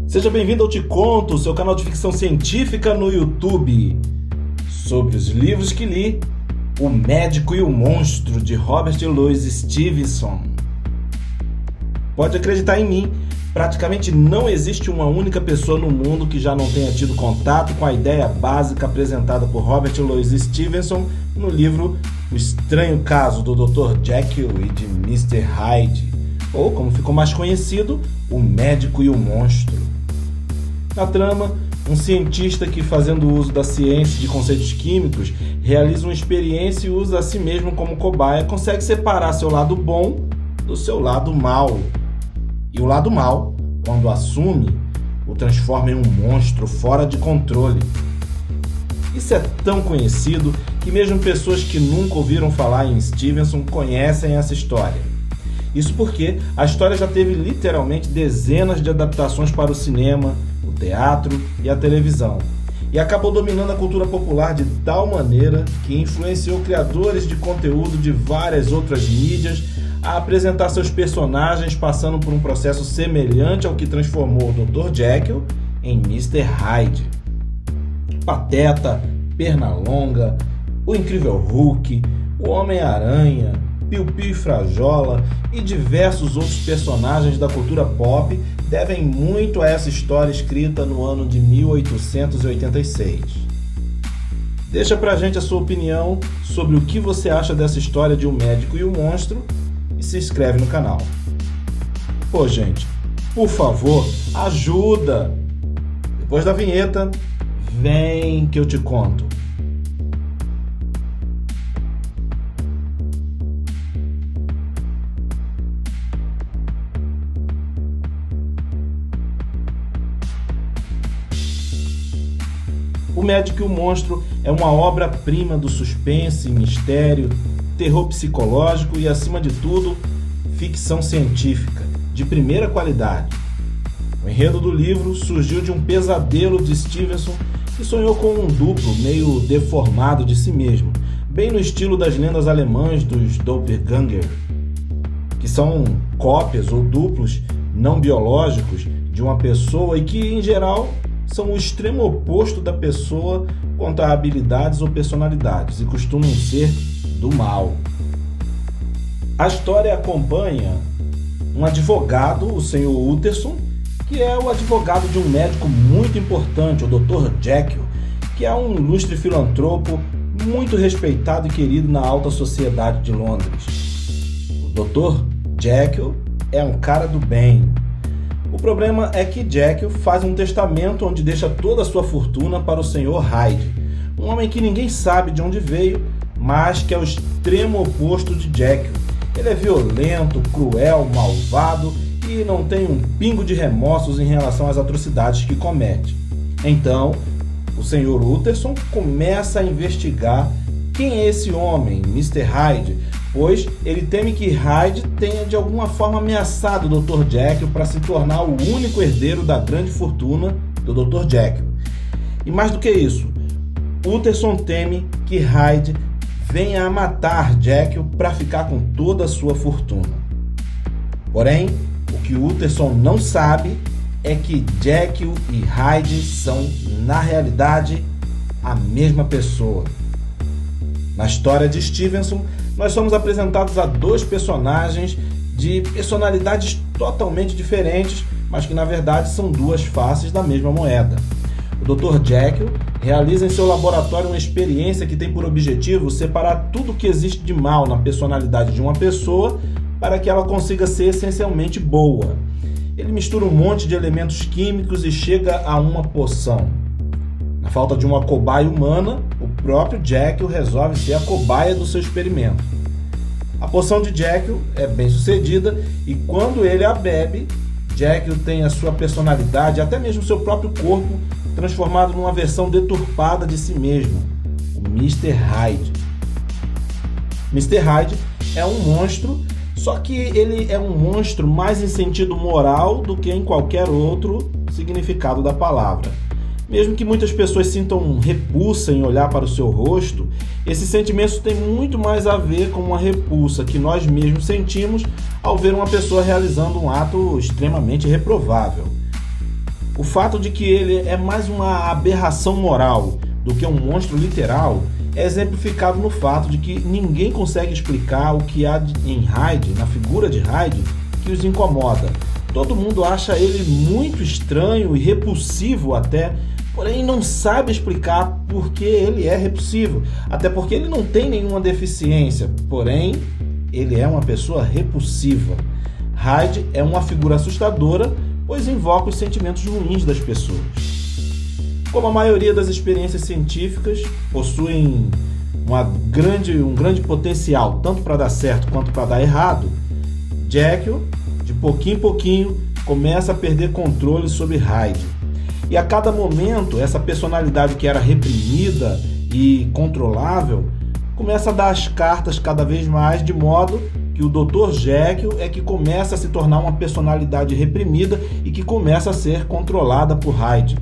Seja bem-vindo ao Te Conto, seu canal de ficção científica no YouTube. Sobre os livros que li, O Médico e o Monstro, de Robert Louis Stevenson. Pode acreditar em mim, praticamente não existe uma única pessoa no mundo que já não tenha tido contato com a ideia básica apresentada por Robert Louis Stevenson no livro O Estranho Caso do Dr. Jekyll e de Mr. Hyde, ou, como ficou mais conhecido, O Médico e o Monstro. Na trama, um cientista que, fazendo uso da ciência de conceitos químicos, realiza uma experiência e usa a si mesmo como cobaia, consegue separar seu lado bom do seu lado mau. E o lado mau, quando assume, o transforma em um monstro fora de controle. Isso é tão conhecido que mesmo pessoas que nunca ouviram falar em Stevenson conhecem essa história. Isso porque a história já teve literalmente dezenas de adaptações para o cinema, o teatro e a televisão, e acabou dominando a cultura popular de tal maneira que influenciou criadores de conteúdo de várias outras mídias a apresentar seus personagens, passando por um processo semelhante ao que transformou o Dr. Jekyll em Mr. Hyde. Pateta, Pernalonga, o Incrível Hulk, o Homem-Aranha, Piu-Piu e Frajola e diversos outros personagens da cultura pop devem muito a essa história escrita no ano de 1886. Deixa pra gente a sua opinião sobre o que você acha dessa história de O Médico e o Monstro e se inscreve no canal. Pô, gente, por favor, ajuda! Depois da vinheta, vem que eu te conto. O Médico e o Monstro é uma obra-prima do suspense, mistério, terror psicológico e, acima de tudo, ficção científica, de primeira qualidade. O enredo do livro surgiu de um pesadelo de Stevenson, que sonhou com um duplo meio deformado de si mesmo, bem no estilo das lendas alemãs dos Doppelganger, que são cópias ou duplos não biológicos de uma pessoa e que, em geral, são o extremo oposto da pessoa quanto a habilidades ou personalidades e costumam ser do mal. A história acompanha um advogado, o Sr. Utterson, que é o advogado de um médico muito importante, o Dr. Jekyll, que é um ilustre filantropo muito respeitado e querido na alta sociedade de Londres. O Dr. Jekyll é um cara do bem. O problema é que Jekyll faz um testamento onde deixa toda a sua fortuna para o Sr. Hyde, um homem que ninguém sabe de onde veio, mas que é o extremo oposto de Jekyll. Ele é violento, cruel, malvado e não tem um pingo de remorsos em relação às atrocidades que comete. Então, o Sr. Utterson começa a investigar quem é esse homem, Mr. Hyde, pois ele teme que Hyde tenha de alguma forma ameaçado o Dr. Jekyll para se tornar o único herdeiro da grande fortuna do Dr. Jekyll. E mais do que isso, Utterson teme que Hyde venha a matar Jekyll para ficar com toda a sua fortuna. Porém, o que Utterson não sabe é que Jekyll e Hyde são, na realidade, a mesma pessoa. Na história de Stevenson, nós somos apresentados a dois personagens de personalidades totalmente diferentes, mas que na verdade são duas faces da mesma moeda. O Dr. Jekyll realiza em seu laboratório uma experiência que tem por objetivo separar tudo o que existe de mal na personalidade de uma pessoa para que ela consiga ser essencialmente boa. Ele mistura um monte de elementos químicos e chega a uma poção. Na falta de uma cobaia humana, o próprio Jekyll resolve ser a cobaia do seu experimento. A poção de Jekyll é bem sucedida e quando ele a bebe, Jekyll tem a sua personalidade, até mesmo seu próprio corpo, transformado numa versão deturpada de si mesmo, o Mr. Hyde. Mr. Hyde é um monstro, só que ele é um monstro mais em sentido moral do que em qualquer outro significado da palavra. Mesmo que muitas pessoas sintam repulsa em olhar para o seu rosto, esses sentimentos têm muito mais a ver com uma repulsa que nós mesmos sentimos ao ver uma pessoa realizando um ato extremamente reprovável. O fato de que ele é mais uma aberração moral do que um monstro literal é exemplificado no fato de que ninguém consegue explicar o que há em Hyde, na figura de Hyde, que os incomoda. Todo mundo acha ele muito estranho e repulsivo até, porém não sabe explicar por que ele é repulsivo, até porque ele não tem nenhuma deficiência, porém ele é uma pessoa repulsiva. Hyde é uma figura assustadora, pois invoca os sentimentos ruins das pessoas. Como a maioria das experiências científicas possuem um grande potencial tanto para dar certo quanto para dar errado, Jekyll, de pouquinho em pouquinho, começa a perder controle sobre Hyde. E a cada momento, essa personalidade que era reprimida e controlável começa a dar as cartas cada vez mais, de modo que o Dr. Jekyll é que começa a se tornar uma personalidade reprimida e que começa a ser controlada por Hyde.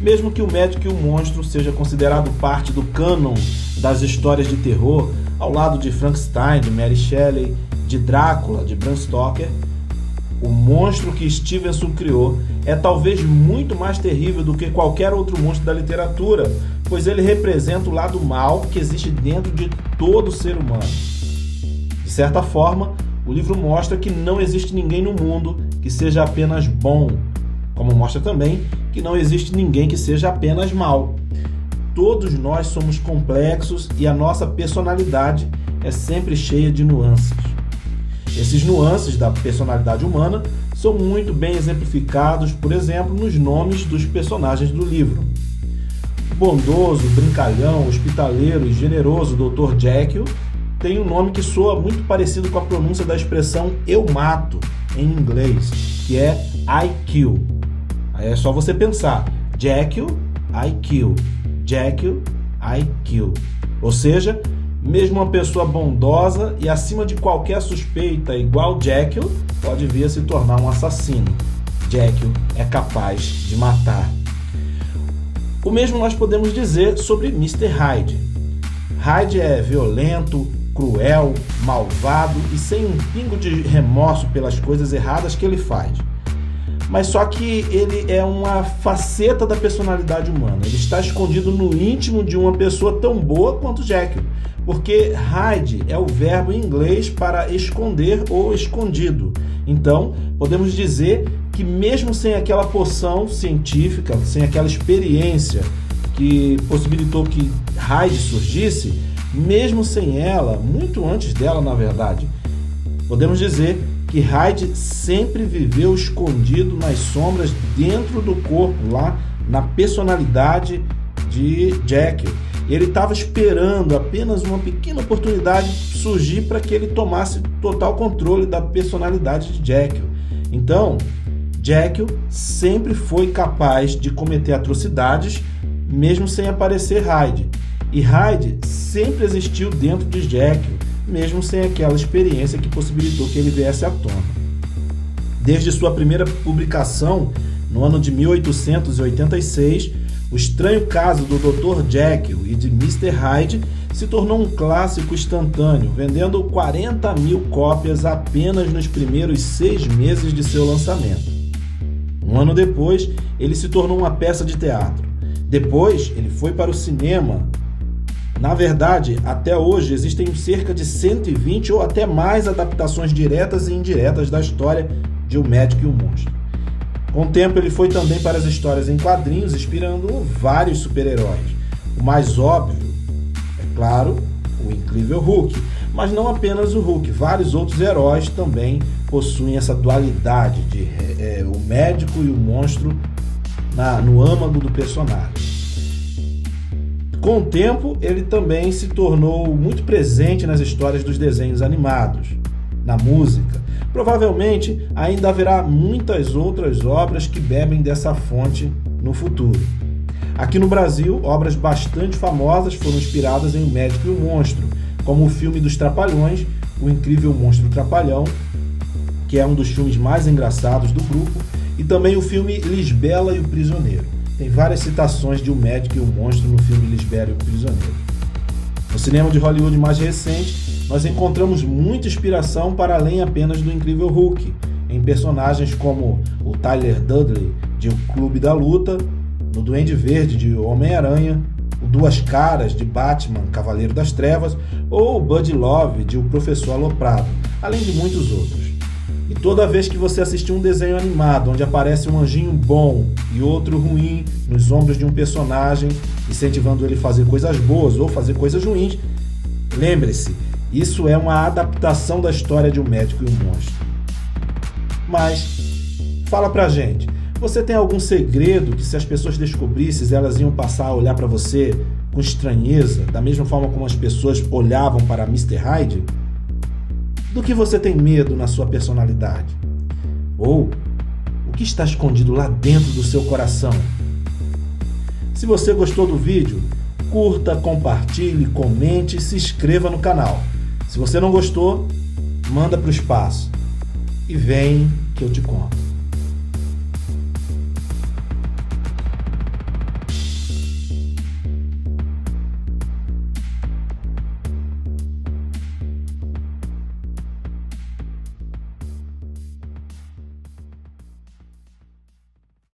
Mesmo que o médico e o monstro seja considerado parte do cânon das histórias de terror, ao lado de Frankenstein, de Mary Shelley, de Drácula, de Bram Stoker, o monstro que Stevenson criou é talvez muito mais terrível do que qualquer outro monstro da literatura, pois ele representa o lado mal que existe dentro de todo ser humano. De certa forma, o livro mostra que não existe ninguém no mundo que seja apenas bom, como mostra também que não existe ninguém que seja apenas mal. Todos nós somos complexos e a nossa personalidade é sempre cheia de nuances. Esses nuances da personalidade humana são muito bem exemplificados, por exemplo, nos nomes dos personagens do livro. O bondoso, brincalhão, hospitaleiro e generoso Dr. Jekyll tem um nome que soa muito parecido com a pronúncia da expressão eu mato em inglês, que é I kill. Aí é só você pensar, Jekyll, I kill, Jekyll, I kill. Ou seja, mesmo uma pessoa bondosa e acima de qualquer suspeita igual Jekyll pode vir a se tornar um assassino. Jekyll é capaz de matar. O mesmo nós podemos dizer sobre Mr. Hyde. Hyde é violento, cruel, malvado e sem um pingo de remorso pelas coisas erradas que ele faz. Mas só que ele é uma faceta da personalidade humana. Ele está escondido no íntimo de uma pessoa tão boa quanto Jekyll, porque Hyde é o verbo em inglês para esconder ou escondido. Então, podemos dizer que mesmo sem aquela poção científica, sem aquela experiência que possibilitou que Hyde surgisse, mesmo sem ela, muito antes dela, na verdade, podemos dizer que Hyde sempre viveu escondido nas sombras dentro do corpo, lá na personalidade de Jekyll. Ele estava esperando apenas uma pequena oportunidade surgir para que ele tomasse total controle da personalidade de Jekyll. Então, Jekyll sempre foi capaz de cometer atrocidades, mesmo sem aparecer Hyde. E Hyde sempre existiu dentro de Jekyll, mesmo sem aquela experiência que possibilitou que ele viesse à tona. Desde sua primeira publicação, no ano de 1886, O Estranho Caso do Dr. Jekyll e de Mr. Hyde se tornou um clássico instantâneo, vendendo 40 mil cópias apenas nos primeiros 6 meses de seu lançamento. Um ano depois, ele se tornou uma peça de teatro. Depois, ele foi para o cinema. Na verdade, até hoje existem cerca de 120 ou até mais adaptações diretas e indiretas da história de O Médico e o Monstro. Com o tempo, ele foi também para as histórias em quadrinhos, inspirando vários super-heróis. O mais óbvio, é claro, o incrível Hulk, mas não apenas o Hulk, vários outros heróis também possuem essa dualidade de o médico e o monstro no âmago do personagem. Com o tempo, ele também se tornou muito presente nas histórias dos desenhos animados, na música. Provavelmente ainda haverá muitas outras obras que bebem dessa fonte no futuro. Aqui no Brasil, obras bastante famosas foram inspiradas em O Médico e o Monstro, como o filme dos Trapalhões, O Incrível Monstro Trapalhão, que é um dos filmes mais engraçados do grupo, e também o filme Lisbela e o Prisioneiro. Tem várias citações de O Médico e o Monstro no filme Lisbela e o Prisioneiro. No cinema de Hollywood mais recente, nós encontramos muita inspiração para além apenas do incrível Hulk, em personagens como o Tyler Dudley de O Clube da Luta, no Duende Verde de Homem-Aranha, o Duas Caras de Batman, Cavaleiro das Trevas, ou o Buddy Love de O Professor Aloprado, além de muitos outros. E toda vez que você assistir um desenho animado onde aparece um anjinho bom e outro ruim nos ombros de um personagem, incentivando ele a fazer coisas boas ou fazer coisas ruins, lembre-se, isso é uma adaptação da história de Um Médico e um Monstro. Mas, fala pra gente, você tem algum segredo que se as pessoas descobrissem, elas iam passar a olhar pra você com estranheza, da mesma forma como as pessoas olhavam para Mr. Hyde? Do que você tem medo na sua personalidade? Ou o que está escondido lá dentro do seu coração? Se você gostou do vídeo, curta, compartilhe, comente e se inscreva no canal. Se você não gostou, manda para o espaço. E vem que eu te conto.